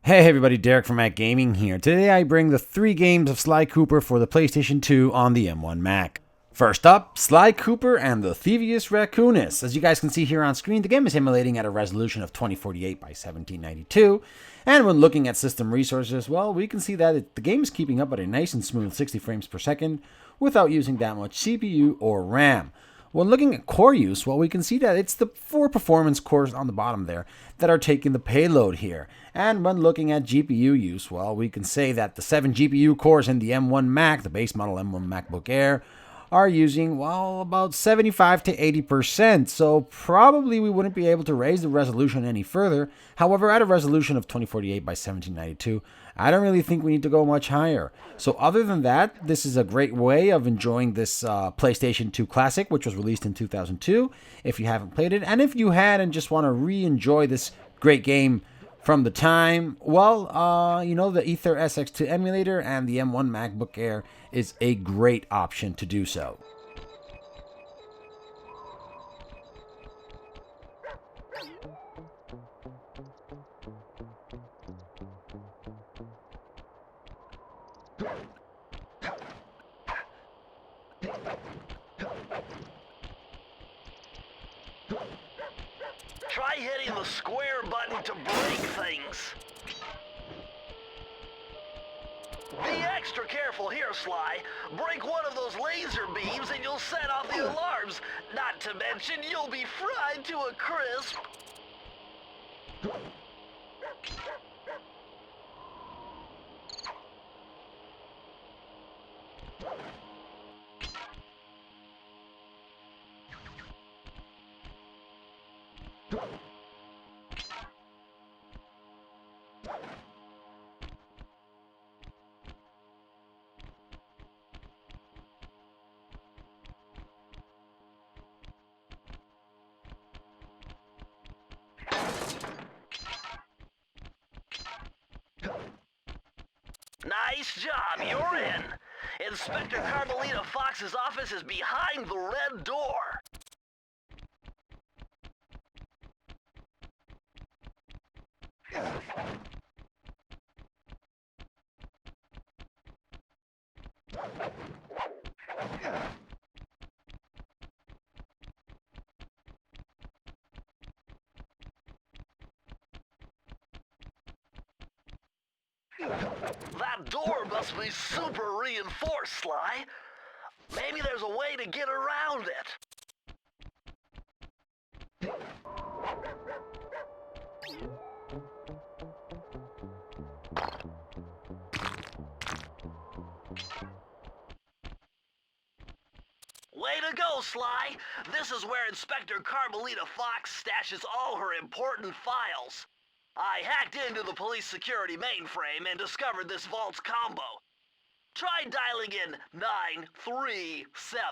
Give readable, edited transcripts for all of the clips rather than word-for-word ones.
Hey everybody, Derek from Mac Gaming here. Today I bring the 3 games of SlyCooper for the PlayStation 2 on the M1 Mac. First up, SlyCooper and the Thievius Raccoonus. As you guys can see here on screen, the game is emulating at a resolution of 2048 by 1792. And when looking at system resources, well, we can see that the game is keeping up at a nice and smooth 60 frames per second without using that much CPU or RAM. When looking at core use, well, we can see that it's the 4 performance cores on the bottom there that are taking the payload here. And when looking at GPU use, well, we can say that the 7 GPU cores in the M1 Mac, the base model M1 MacBook Air, are using, well, about 75 to 80%. So probably we wouldn't be able to raise the resolution any further. However, at a resolution of 2048 by 1792, I don't really think we need to go much higher. So other than that, this is a great way of enjoying this PlayStation 2 Classic, which was released in 2002, if you haven't played it. And if you had and just want to re-enjoy this great game from the time, well, the AetherSX2 Emulator and the M1 MacBook Air is a great option to do so. Try hitting the square button to break things. Be extra careful here, Sly. Break one of those laser beams and you'll set off the alarms. Not to mention, you'll be fried to a crisp. Nice job, you're in. Inspector Carmelita Fox's office is behind the red door. That door must be super reinforced, Sly. Maybe there's a way to get around it. Way to go, Sly! This is where Inspector Carmelita Fox stashes all her important files. I hacked into the police security mainframe and discovered this vault's combo. Try dialing in 937.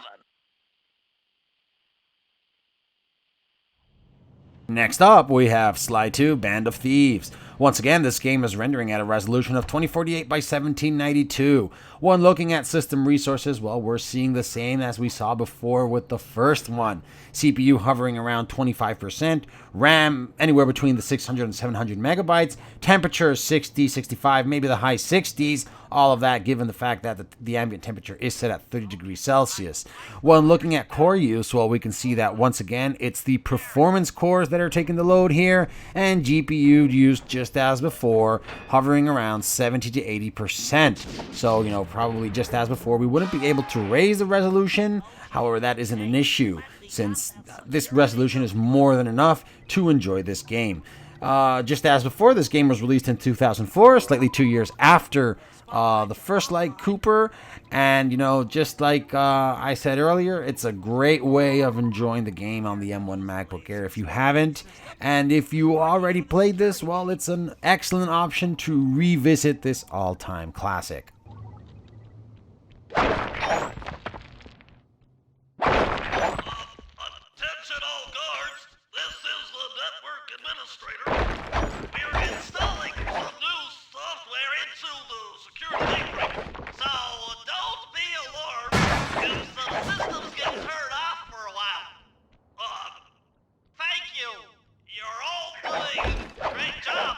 Next up, we have Sly 2 Band of Thieves. Once again, this game is rendering at a resolution of 2048 by 1792. When looking at system resources, well, we're seeing the same as we saw before with the first one. CPU hovering around 25%, RAM anywhere between the 600 and 700 megabytes, temperature 60, 65, maybe the high 60s, all of that given the fact that the ambient temperature is set at 30 degrees Celsius. When looking at core use, well, we can see that once again, it's the performance cores that are taking the load here, and GPU use just as before, hovering around 70 to 80%. So, probably just as before, we wouldn't be able to raise the resolution. However, that isn't an issue, since this resolution is more than enough to enjoy this game. Just as before, this game was released in 2004, slightly 2 years after the first SlyCooper, and just like I said earlier, it's a great way of enjoying the game on the M1 MacBook Air if you haven't, and if you already played this, well, it's an excellent option to revisit this all-time classic. Attention all guards, this is the network administrator. We're installing some new software into the security mainframe, so don't be alarmed if the systems get turned off for a while. Thank you. You're all doing a great job.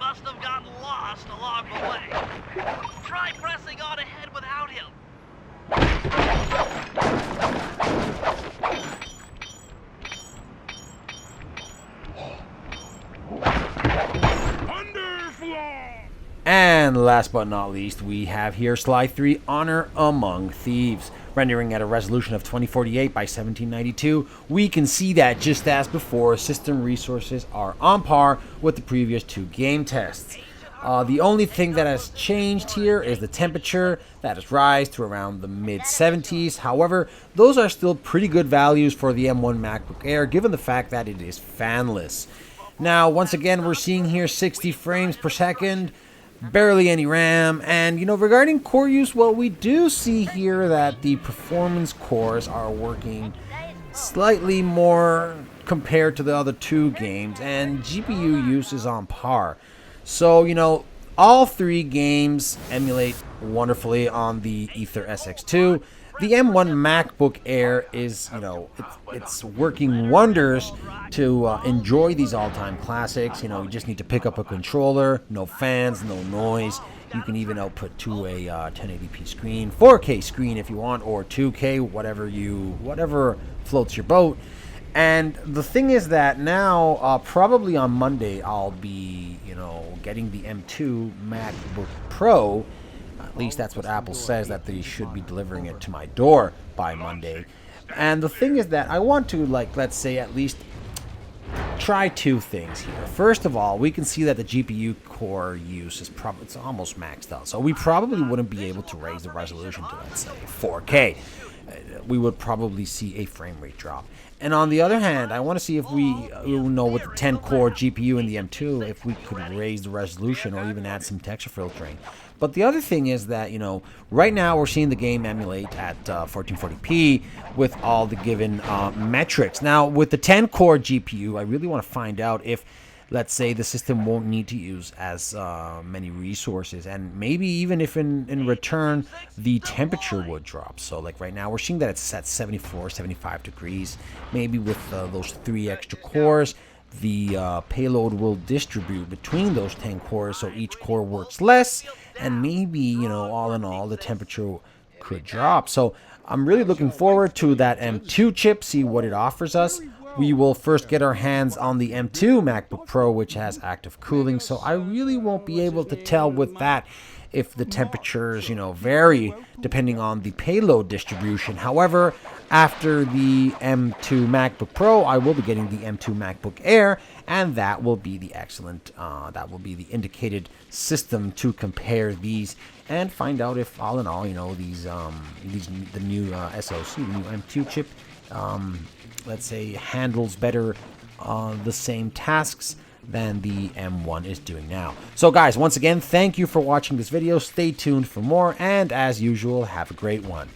must have gotten lost along the way. Try pressing on ahead without him. And last but not least, we have here Sly 3 Honor Among Thieves. Rendering at a resolution of 2048 by 1792, we can see that just as before, system resources are on par with the previous two game tests. The only thing that has changed here is the temperature that has risen to around the mid-70s. However, those are still pretty good values for the M1 MacBook Air, given the fact that it is fanless. Now, once again, we're seeing here 60 frames per second, barely any RAM, and regarding core use, well, we do see here that the performance cores are working slightly more compared to the other two games, and GPU use is on par. So, all three games emulate wonderfully on the AetherSX2. The M1 MacBook Air is, it's working wonders to enjoy these all-time classics. You just need to pick up a controller, no fans, no noise. You can even output to a 1080p screen, 4K screen if you want, or 2K, whatever floats your boat. And the thing is that now, probably on Monday, I'll be, getting the M2 MacBook Pro. At least that's what Apple says, that they should be delivering it to my door by Monday. And the thing is that I want to, let's say, at least try two things here. First of all, we can see that the GPU core use is it's almost maxed out. So we probably wouldn't be able to raise the resolution to, let's say, 4K. We would probably see a frame rate drop. And on the other hand, I want to see if we, with the 10-core GPU in the M2, if we could raise the resolution or even add some texture filtering. But the other thing is that, right now we're seeing the game emulate at 1440p with all the given metrics. Now, with the 10-core GPU, I really want to find out if, let's say, the system won't need to use as many resources, and maybe even if in return the temperature would drop. So like right now we're seeing that it's at 74, 75 degrees. Maybe with those 3 extra cores, the payload will distribute between those 10 cores, so each core works less, and maybe, all in all, the temperature could drop. So I'm really looking forward to that M2 chip, see what it offers us. We will first get our hands on the M2 MacBook Pro, which has active cooling, so I really won't be able to tell with that if the temperatures, vary depending on the payload distribution. However, after the M2 MacBook Pro, I will be getting the M2 MacBook Air, and that will be the that will be the indicated system to compare these and find out if, all in all, the new SoC, the new M2 chip, let's say, handles better the same tasks than the M1 is doing now. So guys, once again, thank you for watching this video. Stay tuned for more, and as usual, have a great one.